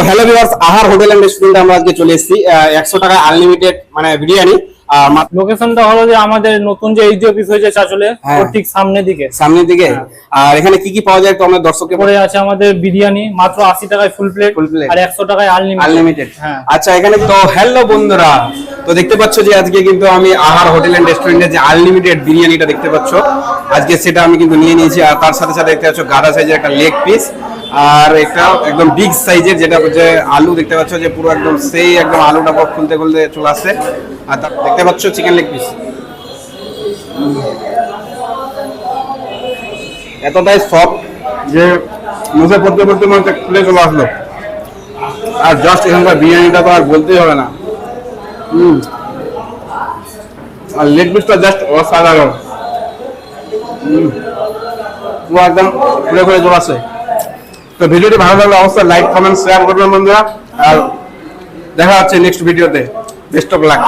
Hello viewers, আহার hotel and রেস্টুরেন্টে আমরা আজকে চলে এসেছি। 100 টাকা আনলিমিটেড মানে বিরিয়ানি। লোকেশনটা হলো যে আমাদের নতুন যে এইচডি অফিস হয়েছে চাচলে, ওর ঠিক সামনের দিকে। আর এখানে কি কি পাওয়া যায় একটু আমাদের দর্শককে পরে আছে আমাদের বিরিয়ানি মাত্র 80 টাকায় ফুল প্লেট আর 100 টাকায় আনলিমিটেড। আচ্ছা, এখানে তো হ্যালো বন্ধুরা, তো দেখতে পাচ্ছ যে আজকে কিন্তু আমি আহার হোটেল এন্ড রেস্টুরেন্টে যে আনলিমিটেড বিরিয়ানিটা দেখতে পাচ্ছ, আজকে সেটা আমি কিন্তু নিয়ে নিয়েছি। আর তার সাথে সাথে দেখতে পাচ্ছ গাদা সাইজের একটা লেগ পিস আর একটা একদম বিগ সাইজের যেটা হচ্ছে আলু দেখতে পাচ্ছ যে পুরো একদম সেই একদম আলুটা খুলতে খুলতে চলে আসছে। আর দেখতে পাচ্ছ চিকেন লেগ পিস এতটাই সফট যে মুখে পড়তে পড়তে মনে হচ্ছে খুলে চলে আসলো। আর জাস্ট এখানকার বিরিয়ানিটা তো আর বলতেই হবে না। আর লেগ পিসটা জাস্ট অসাধারণ, পুরো একদম খুলে খুলে চলে আসে। তো ভিডিওটি ভালো লাগলে অবশ্যই লাইক কমেন্ট শেয়ার করবেন বন্ধুরা। আর দেখা হচ্ছে নেক্সট ভিডিওতে। Best of luck.